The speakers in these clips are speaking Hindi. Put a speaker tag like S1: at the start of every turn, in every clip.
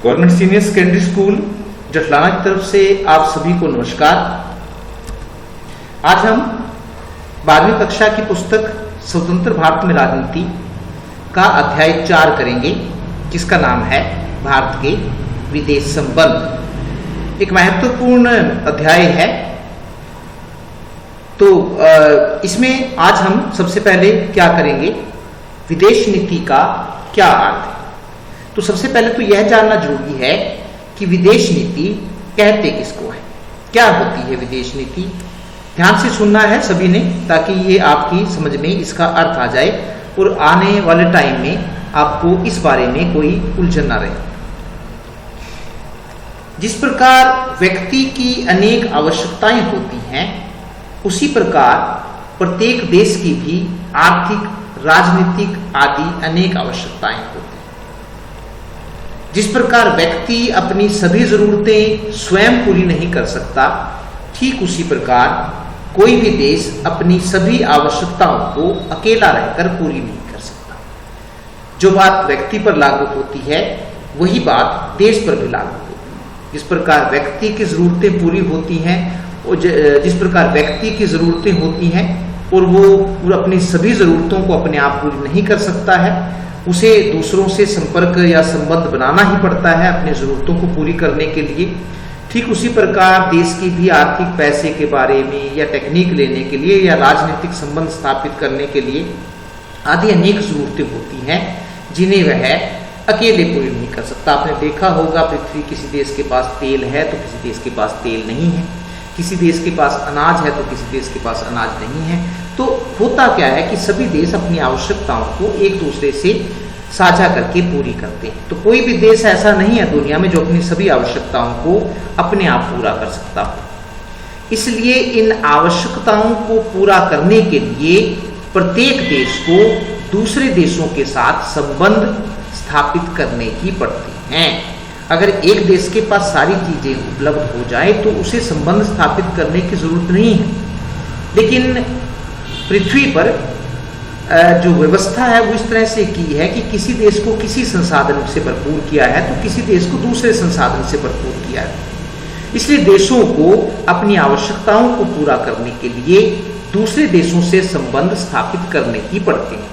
S1: गवर्नमेंट सीनियर सेकेंडरी स्कूल जटलाना की तरफ से आप सभी को नमस्कार। आज हम 12वीं कक्षा की पुस्तक स्वतंत्र भारत में राजनीति का अध्याय 4 करेंगे, जिसका नाम है भारत के विदेश संबंध। एक महत्वपूर्ण अध्याय है। तो इसमें आज हम सबसे पहले क्या करेंगे, विदेश नीति का क्या अर्थ है। तो सबसे पहले तो यह जानना जरूरी है कि विदेश नीति कहते किसको है, क्या होती है विदेश नीति। ध्यान से सुनना है सभी ने, ताकि ये आपकी समझ में इसका अर्थ आ जाए और आने वाले टाइम में आपको इस बारे में कोई उलझन ना रहे। जिस प्रकार व्यक्ति की अनेक आवश्यकताएं होती हैं, उसी प्रकार प्रत्येक देश की भी आर्थिक, राजनीतिक आदि अनेक आवश्यकताएं होती हैं। जिस प्रकार व्यक्ति अपनी सभी जरूरतें स्वयं पूरी नहीं कर सकता, ठीक उसी प्रकार कोई भी देश अपनी सभी आवश्यकताओं को अकेला रहकर पूरी नहीं कर सकता। जो बात व्यक्ति पर लागू होती है, वही बात देश पर भी लागू होती है। जिस प्रकार व्यक्ति की जरूरतें पूरी होती हैं, और जिस प्रकार व्यक्ति की जरूरतें होती हैं और वो अपनी सभी जरूरतों को अपने आप पूरी नहीं कर सकता है, उसे दूसरों से संपर्क या संबंध बनाना ही पड़ता है अपनी जरूरतों को पूरी करने के लिए। ठीक उसी प्रकार देश की भी आर्थिक, पैसे के बारे में या टेक्निक लेने के लिए या राजनीतिक संबंध स्थापित करने के लिए आदि अनेक जरूरतें होती हैं, जिन्हें वह अकेले पूरी नहीं कर सकता। आपने देखा होगा, पृथ्वी किसी देश के पास तेल है तो किसी देश के पास तेल नहीं है, किसी देश के पास अनाज है तो किसी देश के पास अनाज नहीं है। तो होता क्या है कि सभी देश अपनी आवश्यकताओं को एक दूसरे से साझा करके पूरी करते हैं। तो कोई भी देश ऐसा नहीं है दुनिया में जो अपनी सभी आवश्यकताओं को अपने आप पूरा कर सकता हो। इसलिए इन आवश्यकताओं को पूरा करने के लिए प्रत्येक देश को दूसरे देशों के साथ संबंध स्थापित करने ही पड़ते हैं। अगर एक देश के पास सारी चीजें उपलब्ध हो जाए तो उसे संबंध स्थापित करने की जरूरत नहीं है। लेकिन पृथ्वी पर जो व्यवस्था है वो इस तरह से की है कि किसी देश को किसी संसाधन से भरपूर किया है तो किसी देश को दूसरे संसाधन से भरपूर किया है। इसलिए देशों को अपनी आवश्यकताओं को पूरा करने के लिए दूसरे देशों से संबंध स्थापित करने ही पड़ते हैं।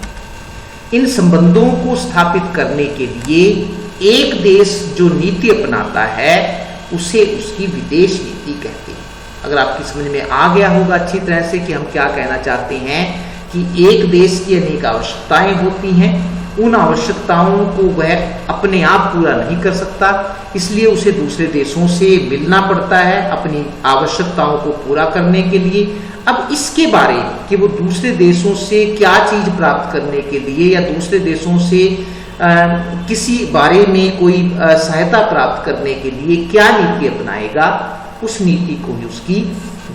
S1: इन संबंधों को स्थापित करने के लिए एक देश जो नीति अपनाता है, उसे उसकी विदेश नीति कहते हैं। अगर आपकी समझ में आ गया होगा अच्छी तरह से कि हम क्या कहना चाहते हैं, कि एक देश की अनेक आवश्यकताएं होती हैं, उन आवश्यकताओं को वह अपने आप पूरा नहीं कर सकता, इसलिए उसे दूसरे देशों से मिलना पड़ता है अपनी आवश्यकताओं को पूरा करने के लिए। अब इसके बारे में कि वो दूसरे देशों से क्या चीज प्राप्त करने के लिए या दूसरे देशों से किसी बारे में कोई सहायता प्राप्त करने के लिए क्या नीति अपनाएगा, उस नीति को ही उसकी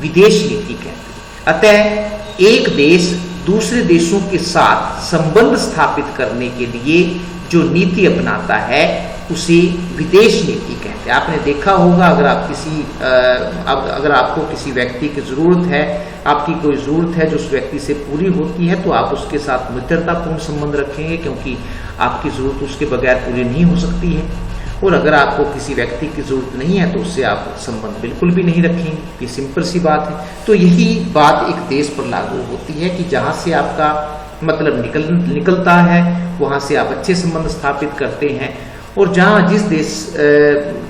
S1: विदेश नीति कहते हैं। अतः एक देश दूसरे देशों के साथ संबंध स्थापित करने के लिए जो नीति अपनाता है, उसे विदेश नीति कहते हैं। आपने देखा होगा, अगर आपको किसी व्यक्ति की जरूरत है, आपकी कोई जरूरत है जो उस व्यक्ति से पूरी होती है, तो आप उसके साथ मित्रतापूर्ण संबंध रखेंगे, क्योंकि आपकी जरूरत उसके बगैर पूरी नहीं हो सकती है। और अगर आपको किसी व्यक्ति की जरूरत नहीं है तो उससे आप संबंध बिल्कुल भी नहीं रखेंगे। ये सिंपल सी बात है। तो यही बात एक देश पर लागू होती है कि जहाँ से आपका मतलब निकलता है, वहाँ से आप अच्छे संबंध स्थापित करते हैं, और जहाँ जिस देश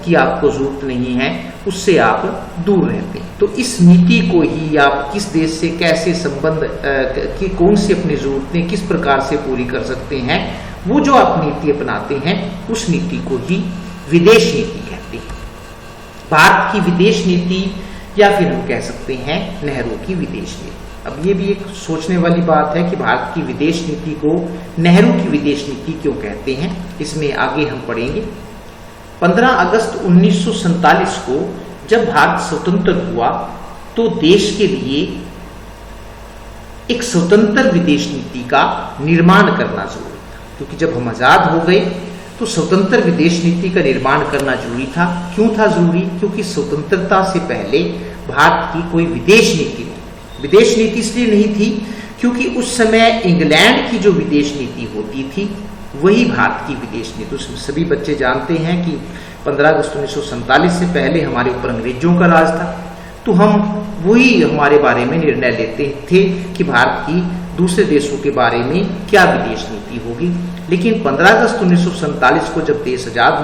S1: की आपको जरूरत नहीं है, उससे आप दूर रहते हैं। तो इस नीति को ही आप किस देश से कैसे संबंध की कौन सी अपनी जरूरतें किस प्रकार से पूरी कर सकते हैं, वो जो आप नीति अपनाते हैं, उस नीति को ही विदेश नीति कहते हैं। भारत की विदेश नीति, या फिर हम कह सकते हैं नेहरू की विदेश नीति। अब ये भी एक सोचने वाली बात है कि भारत की विदेश नीति को नेहरू की विदेश नीति क्यों कहते हैं, इसमें आगे हम पढ़ेंगे। 15 अगस्त 1947 को जब भारत स्वतंत्र हुआ, तो देश के लिए एक स्वतंत्र विदेश नीति का निर्माण करना जरूरी था, क्योंकि जब हम आजाद हो गए तो स्वतंत्र विदेश नीति का निर्माण करना जरूरी था। क्यों था जरूरी? क्योंकि स्वतंत्रता से पहले भारत की कोई विदेश नीति नहीं। विदेश नीति इसलिए नहीं थी क्योंकि उस समय इंग्लैंड की जो विदेश नीति होती थी वही भारत की विदेश नीति। तो सभी बच्चे जानते हैं कि 15 अगस्त 1947 से पहले हमारे ऊपर अंग्रेजों का राज था, तो हम वही हमारे बारे में निर्णय लेते थे कि भारत की दूसरे देशों के बारे में क्या विदेश नीति होगी। लेकिन 15 अगस्त 1947 को जब देश आजाद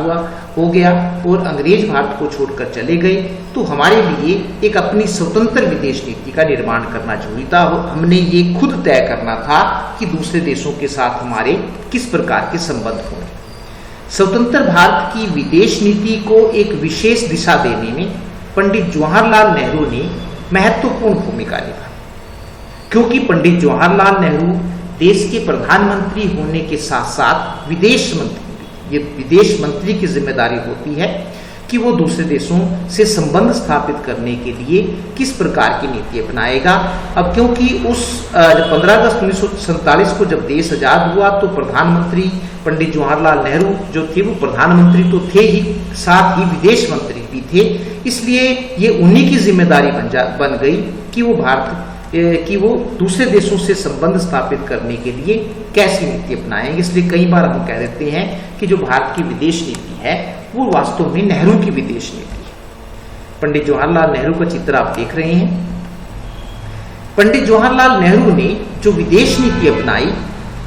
S1: हो गया और अंग्रेज भारत को छोड़कर चले गए, तो हमारे लिए एक अपनी स्वतंत्र विदेश नीति का निर्माण करना जरूरी था। हमने ये खुद तय करना था कि दूसरे देशों के साथ हमारे किस प्रकार के संबंध होंगे। स्वतंत्र भारत की विदेश नीति को एक विशेष दिशा देने में पंडित जवाहरलाल नेहरू ने महत्वपूर्ण भूमिका निभाई, क्योंकि पंडित जवाहरलाल नेहरू देश के प्रधानमंत्री होने के साथ साथ विदेश मंत्री भी। ये विदेश मंत्री की जिम्मेदारी होती है कि वो दूसरे देशों से संबंध स्थापित करने के लिए किस प्रकार की नीति अपनाएगा। अब क्योंकि उस 15 अगस्त 1947 को जब देश आजाद हुआ तो प्रधानमंत्री पंडित जवाहरलाल नेहरू जो थे वो प्रधानमंत्री तो थे ही, साथ ही विदेश मंत्री भी थे। इसलिए ये उन्हीं की जिम्मेदारी बन गई कि वो दूसरे देशों से संबंध स्थापित करने के लिए कैसी नीति अपनाएंगे। इसलिए कई बार हम कह देते हैं कि जो भारत की विदेश नीति है वो वास्तव में नेहरू की विदेश नीति है। पंडित जवाहरलाल नेहरू का चित्र आप देख रहे हैं। पंडित जवाहरलाल नेहरू ने जो विदेश नीति अपनाई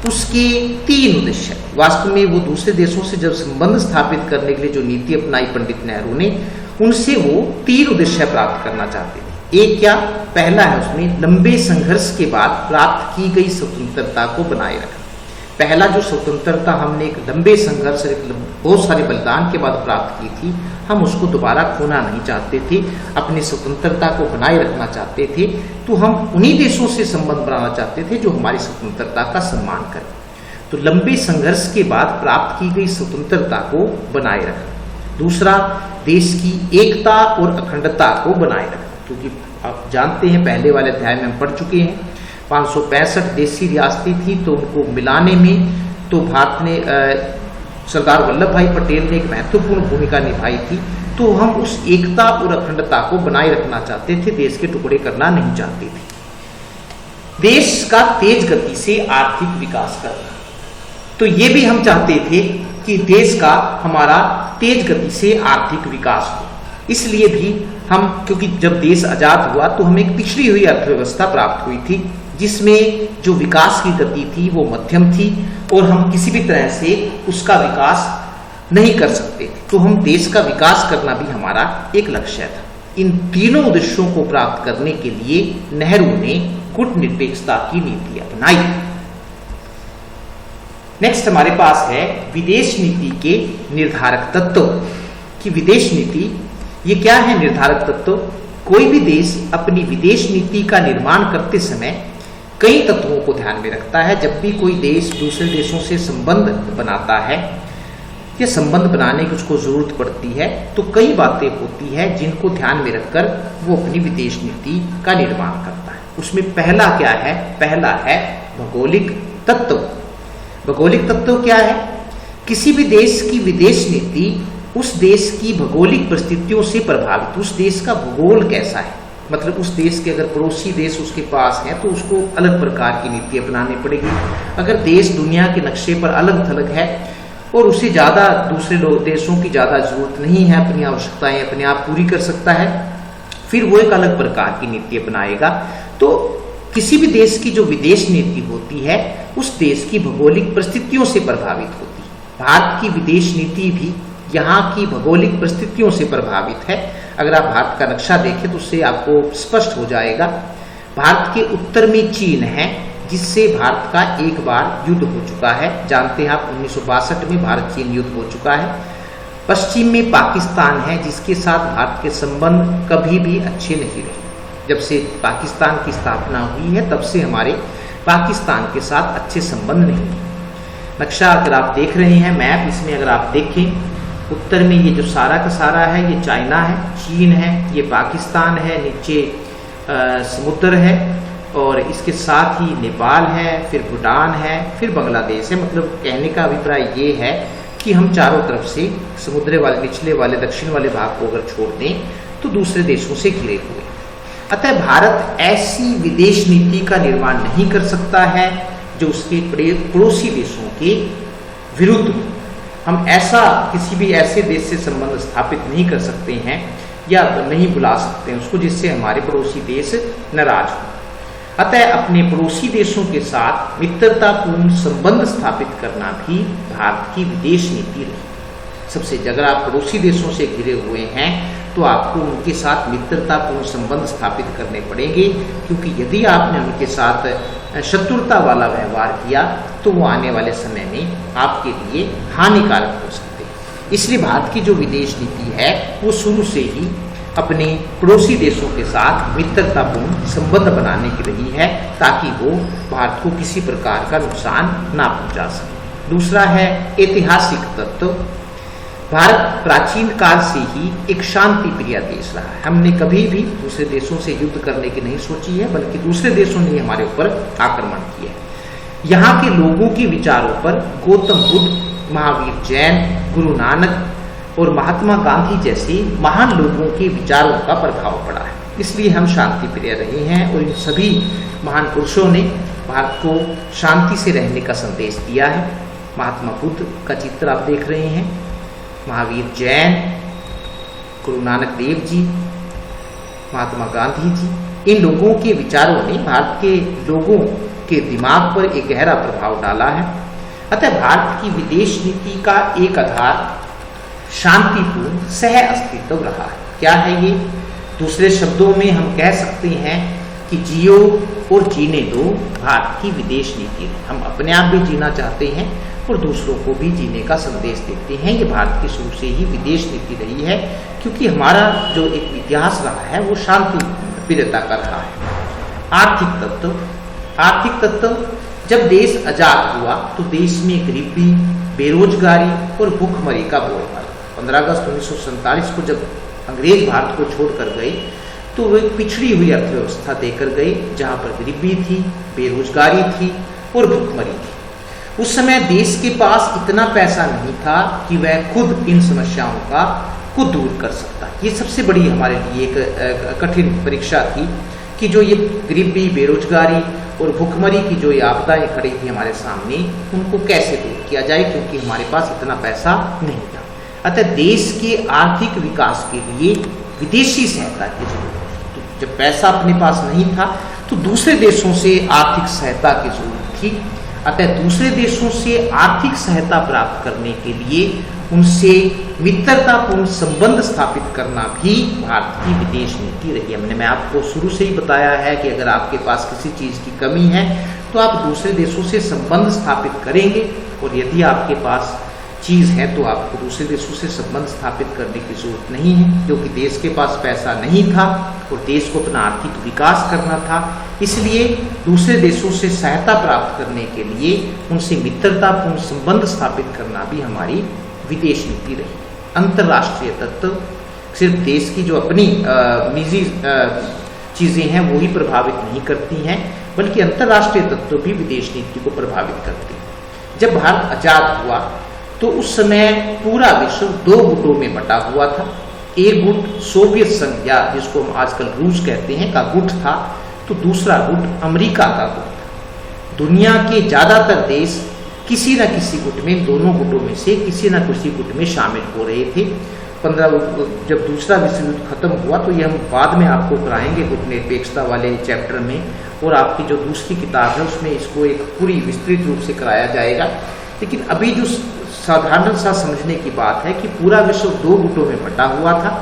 S1: उसके 3 उद्देश्य। वास्तव में वो दूसरे देशों से जब संबंध स्थापित करने के लिए जो नीति अपनाई पंडित नेहरू ने, उनसे वो 3 उद्देश्य प्राप्त करना चाहते थे। एक क्या, पहला है उसमें लंबे संघर्ष के बाद प्राप्त की गई स्वतंत्रता को बनाए रखना। पहला जो स्वतंत्रता हमने एक लंबे संघर्ष, बहुत सारे बलिदान के बाद प्राप्त की थी, हम उसको दोबारा खोना नहीं चाहते थे, अपनी स्वतंत्रता को बनाए रखना चाहते थे। तो हम उन्हीं देशों से संबंध बनाना चाहते थे जो हमारी स्वतंत्रता का सम्मान करें। तो लंबे संघर्ष के बाद प्राप्त की गई स्वतंत्रता को बनाए रखना। दूसरा, देश की एकता और अखंडता को बनाए रखना, क्योंकि आप जानते हैं पहले वाले अध्याय में हम पढ़ चुके हैं 565 देशी रियासतें थी, तो उनको मिलाने में तो भारत ने सरदार वल्लभ भाई पटेल ने एक महत्वपूर्ण भूमिका निभाई थी। तो हम उस एकता और अखंडता को बनाए रखना चाहते थे, देश के टुकड़े करना नहीं चाहते थे। देश का तेज गति से आर्थिक विकास करना, तो ये भी हम चाहते थे कि देश का हमारा तेज गति से आर्थिक विकास हो। इसलिए भी हम, क्योंकि जब देश आजाद हुआ तो हमें एक पिछड़ी हुई अर्थव्यवस्था प्राप्त हुई थी जिसमें जो विकास की गति थी वो मध्यम थी और हम किसी भी तरह से उसका विकास नहीं कर सकते थे। तो हम देश का विकास करना भी हमारा एक लक्ष्य था। इन तीनों उद्देश्यों को प्राप्त करने के लिए नेहरू ने गुटनिरपेक्षता की नीति अपनाई। नेक्स्ट हमारे पास है विदेश नीति के निर्धारक तत्व की विदेश नीति। ये क्या है निर्धारक तत्व? कोई भी देश अपनी विदेश नीति का निर्माण करते समय कई तत्वों को ध्यान में रखता है। जब भी कोई देश दूसरे देशों से संबंध बनाता है या संबंध बनाने की उसको जरूरत पड़ती है तो कई बातें होती है जिनको ध्यान में रखकर वो अपनी विदेश नीति का निर्माण करता है। उसमें पहला क्या है? पहला है भौगोलिक तत्व। भौगोलिक तत्व क्या है? किसी भी देश की विदेश नीति उस देश की भौगोलिक परिस्थितियों से प्रभावित, उस देश का भूगोल कैसा है, मतलब उस देश के अगर पड़ोसी देश उसके पास है तो उसको अलग प्रकार की नीति अपनानी पड़ेगी। अगर देश दुनिया के नक्शे पर अलग थलग है और उसे ज़्यादा दूसरे देशों की ज़्यादा जरूरत नहीं है, अपनी आवश्यकताएं अपने आप पूरी कर सकता है, फिर वो एक अलग प्रकार की नीति अपनाएगा। तो किसी भी देश की जो विदेश नीति होती है उस देश की भौगोलिक परिस्थितियों से प्रभावित होती है। भारत की विदेश नीति भी यहाँ की भौगोलिक परिस्थितियों से प्रभावित है। अगर आप भारत का नक्शा देखें तो उससे आपको स्पष्ट हो जाएगा। भारत के उत्तर में चीन है जिससे भारत का एक बार युद्ध हो चुका है, जानते हैं आप 1962 में भारत चीन युद्ध हो चुका है। पश्चिम में पाकिस्तान है जिसके साथ भारत के संबंध कभी भी अच्छे नहीं रहे। जब से पाकिस्तान की स्थापना हुई है तब से हमारे पाकिस्तान के साथ अच्छे संबंध नहीं है। नक्शा अगर आप देख रहे हैं मैप, इसमें अगर आप देखें उत्तर में ये जो सारा का सारा है ये चाइना है, चीन है, ये पाकिस्तान है, नीचे समुद्र है और इसके साथ ही नेपाल है, फिर भूटान है, फिर बांग्लादेश है। मतलब कहने का अभिप्राय ये है कि हम चारों तरफ से समुद्र वाले निचले वाले दक्षिण वाले भाग को अगर छोड़ दें तो दूसरे देशों से घिरे हुए। अतः भारत ऐसी विदेश नीति का निर्माण नहीं कर सकता है जो उसके पड़ोसी देशों के विरुद्ध हम ऐसा किसी भी ऐसे देश से संबंध स्थापित नहीं कर सकते हैं या नहीं बुला सकते हैं उसको जिससे हमारे पड़ोसी देश नाराज हो। अतः अपने पड़ोसी देशों के साथ मित्रतापूर्ण संबंध स्थापित करना भी भारत की विदेश नीति रही। सबसे अगर आप पड़ोसी देशों से घिरे हुए हैं तो आपको उनके साथ मित्रतापूर्ण संबंध स्थापित करने पड़ेंगे, क्योंकि यदि आपने उनके साथ शत्रुता वाला व्यवहार किया तो वो आने वाले समय में आपके लिए हानिकारक हो सकते हैं। इसलिए भारत की जो विदेश नीति है वो शुरू से ही अपने पड़ोसी देशों के साथ मित्रतापूर्ण संबंध बनाने की रही है, ताकि वो भारत को किसी प्रकार का नुकसान ना पहुंचा सके। दूसरा है ऐतिहासिक तत्व। भारत प्राचीन काल से ही एक शांति प्रिय देश रहा है। हमने कभी भी दूसरे देशों से युद्ध करने की नहीं सोची है, बल्कि दूसरे देशों ने हमारे ऊपर आक्रमण किया है। यहाँ के लोगों के विचारों पर गौतम बुद्ध, महावीर जैन, गुरु नानक और महात्मा गांधी जैसे महान लोगों के विचारों का प्रभाव पड़ा है। इसलिए हम शांति प्रिय रहे हैं और इन सभी महान पुरुषों ने भारत को शांति से रहने का संदेश दिया है। महात्मा बुद्ध का चित्र आप देख रहे हैं, महावीर जैन, गुरु नानक देव जी, महात्मा गांधी जी, इन लोगों के विचारों ने भारत के लोगों के दिमाग पर एक गहरा प्रभाव डाला है। अतः भारत की विदेश नीति का एक आधार शांतिपूर्ण सह अस्तित्व रहा है। क्या है ये? दूसरे शब्दों में हम कह सकते हैं कि जियो और जीने दो भारत की विदेश नीति है। हम अपने आप भी जीना चाहते हैं और दूसरों को भी जीने का संदेश देते हैं। ये भारत की शुरू से ही विदेश नीति रही है, क्योंकि हमारा जो एक इतिहास रहा है वो शांति प्रियता का रहा है। आर्थिक तत्व। आर्थिक तत्व, जब देश आजाद हुआ तो देश में गरीबी, बेरोजगारी और भूखमरी का बोलबाला। 15 अगस्त 1947 को जब अंग्रेज भारत को छोड़कर गए तो वो एक पिछड़ी हुई अर्थव्यवस्था देकर गए, जहाँ पर गरीबी थी, बेरोजगारी थी और भूखमरी थी। उस समय देश के पास इतना पैसा नहीं था कि वह खुद इन समस्याओं का खुद दूर कर सकता। ये सबसे बड़ी हमारे लिए एक कठिन परीक्षा थी कि जो ये गरीबी, बेरोजगारी और भूखमरी की जो ये आपदाएं खड़ी थी हमारे सामने, उनको कैसे दूर किया जाए, क्योंकि हमारे पास इतना पैसा नहीं था। अतः देश के आर्थिक विकास के लिए विदेशी सहायता की जरूरत थी। तो जब पैसा अपने पास नहीं था तो दूसरे देशों से आर्थिक सहायता की जरूरत थी। अतः दूसरे देशों से आर्थिक सहायता प्राप्त करने के लिए उनसे मित्रतापूर्ण संबंध स्थापित करना भी भारत की विदेश नीति रही है। मैं आपको शुरू से ही बताया है कि अगर आपके पास किसी चीज़ की कमी है तो आप दूसरे देशों से संबंध स्थापित करेंगे, और यदि आपके पास चीज़ है तो आपको दूसरे देशों से संबंध स्थापित करने की जरूरत नहीं है, क्योंकि देश के पास पैसा नहीं था और देश को अपना आर्थिक विकास करना था। इसलिए दूसरे देशों से सहायता प्राप्त करने के लिए उनसे मित्रतापूर्ण संबंध स्थापित करना भी हमारी विदेश नीति रही। अंतर्राष्ट्रीय तत्व, सिर्फ देश की जो अपनी निजी चीज़ें हैं वो ही प्रभावित नहीं करती हैं, बल्कि अंतर्राष्ट्रीय तत्व भी विदेश नीति को प्रभावित करते हैं। जब भारत आजाद हुआ तो उस समय पूरा विश्व 2 गुटों में बटा हुआ था। एक गुट सोवियत संघ या जिसको हम आजकल रूस कहते हैं का गुट था, तो दूसरा गुट अमेरिका का गुट था। दुनिया के ज़्यादातर देश किसी न किसी गुट में, दोनों गुटों में से किसी न किसी गुट में शामिल हो रहे थे। जब दूसरा विश्व युद्ध खत्म हुआ तो ये हम बाद में आपको कराएंगे गुट निरपेक्षता वाले चैप्टर में, और आपकी जो दूसरी किताब है उसमें इसको एक पूरी विस्तृत रूप से कराया जाएगा। लेकिन अभी जो साधारण सा समझने की बात है कि पूरा विश्व 2 गुटों में बटा हुआ था।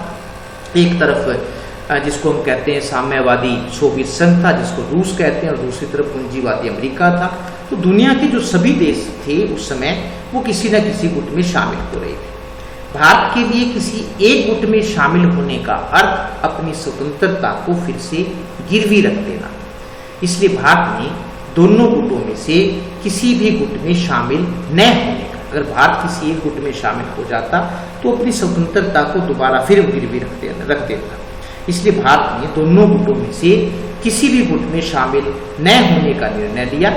S1: एक तरफ जिसको हम कहते हैं साम्यवादी सोवियत संघ था, जिसको रूस कहते हैं, और दूसरी तरफ पूंजीवादी अमेरिका था। तो दुनिया के जो सभी देश थे उस समय वो किसी न किसी गुट में शामिल हो रहे थे। भारत के लिए किसी एक गुट में शामिल होने का अर्थ अपनी स्वतंत्रता को फिर से गिरवी रख देना। इसलिए भारत ने दोनों गुटों में से किसी भी गुट में शामिल न होने का, अगर भारत किसी एक गुट में शामिल हो जाता तो अपनी स्वतंत्रता को दोबारा फिर गिरवी रख देता। इसलिए भारत ने दोनों गुटों में से किसी भी गुट में शामिल न होने का निर्णय लिया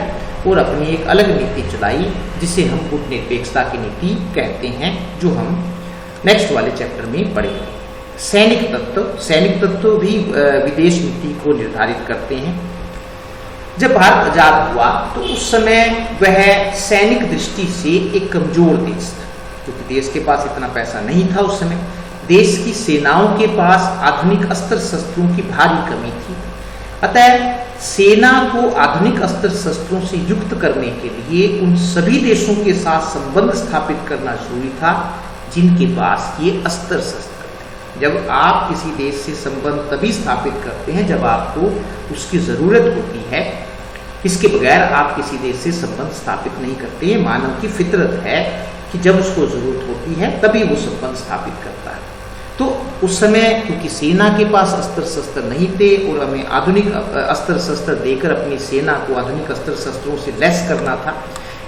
S1: और अपनी एक अलग नीति चलाई, जिसे हम गुट निरपेक्षता की नीति कहते हैं, जो हम नेक्स्ट वाले चैप्टर में पढ़ेंगे। सैनिक तत्व भी विदेश नीति को निर्धारित करते हैं। जब भारत आजाद हुआ तो उस समय वह सैनिक दृष्टि से एक कमजोर देश था, क्योंकि देश के पास इतना पैसा नहीं था उस समय। देश की सेनाओं के पास आधुनिक अस्त्र शस्त्रों की भारी कमी थी। अतः सेना को आधुनिक अस्त्र शस्त्रों से युक्त करने के लिए उन सभी देशों के साथ संबंध स्थापित करना जरूरी था जिनके पास ये अस्त्र शस्त्र थे। जब आप किसी देश से संबंध तभी स्थापित करते हैं जब आपको उसकी जरूरत होती है, इसके बगैर आप किसी देश से संबंध स्थापित नहीं करते। ये मानव की फितरत है कि जब उसको जरूरत होती है तभी वो संबंध स्थापित करता है। तो उस समय क्योंकि सेना के पास अस्त्र शस्त्र नहीं थे और हमें आधुनिक अस्त्र शस्त्र देकर अपनी सेना को आधुनिक अस्त्र शस्त्रों से लैस करना था,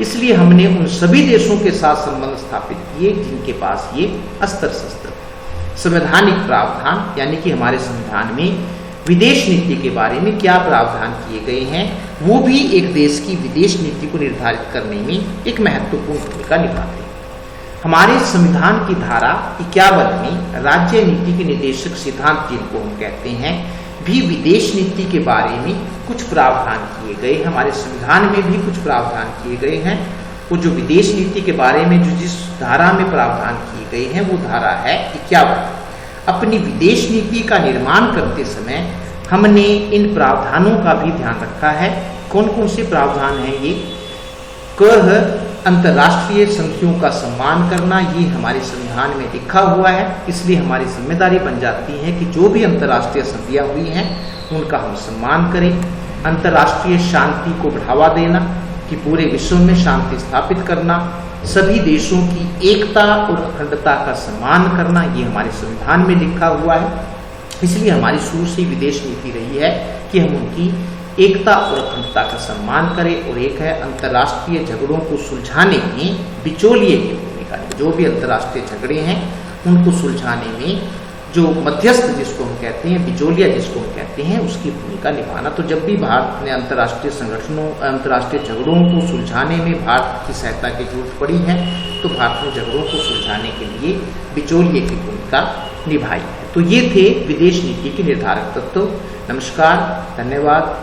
S1: इसलिए हमने उन सभी देशों के साथ संबंध स्थापित किए जिनके पास ये अस्त्र शस्त्र थे। संवैधानिक प्रावधान यानी कि हमारे संविधान में विदेश नीति के बारे में क्या प्रावधान किए गए हैं, वो भी एक देश की विदेश नीति को निर्धारित करने में एक महत्वपूर्ण भूमिका निभाते हैं। हमारे संविधान की धारा 51 में राज्य नीति के निर्देशक सिद्धांत जिनको हम कहते हैं, भी विदेश नीति के बारे में कुछ प्रावधान किए गए। हमारे संविधान में भी कुछ प्रावधान किए गए हैं। वो जो विदेश नीति के बारे में जो जिस धारा में प्रावधान किए गए हैं वो धारा है 51। अपनी विदेश नीति का निर्माण करते समय हमने इन प्रावधानों का भी ध्यान रखा है। कौन कौन से प्रावधान हैं ये? अंतर्राष्ट्रीय संधियों का सम्मान करना, ये हमारे संविधान में लिखा हुआ है, इसलिए हमारी जिम्मेदारी बन जाती है कि जो भी अंतर्राष्ट्रीय संधियां हुई हैं उनका हम सम्मान करें। अंतर्राष्ट्रीय शांति को बढ़ावा देना, कि पूरे विश्व में शांति स्थापित करना, सभी देशों की एकता और अखंडता का सम्मान करना, ये हमारे संविधान में लिखा हुआ है। इसलिए हमारी शुरू से विदेश नीति रही है कि हम उनकी एकता और अखंडता का सम्मान करें। और एक है अंतर्राष्ट्रीय झगड़ों को सुलझाने में बिचौलिए की भूमिका। जो भी अंतर्राष्ट्रीय झगड़े हैं उनको सुलझाने में जो मध्यस्थ जिसको हम कहते हैं, बिचौलिया जिसको हम कहते हैं, उसकी भूमिका निभाना। तो जब भी भारत ने अंतर्राष्ट्रीय संगठनों, अंतर्राष्ट्रीय झगड़ों को सुलझाने में भारत की सहायता की जरूरत पड़ी है तो भारत ने झगड़ों को सुलझाने के लिए बिचौलिए की भूमिका निभाई है। तो ये थे विदेश नीति के निर्धारक तत्व। नमस्कार, धन्यवाद।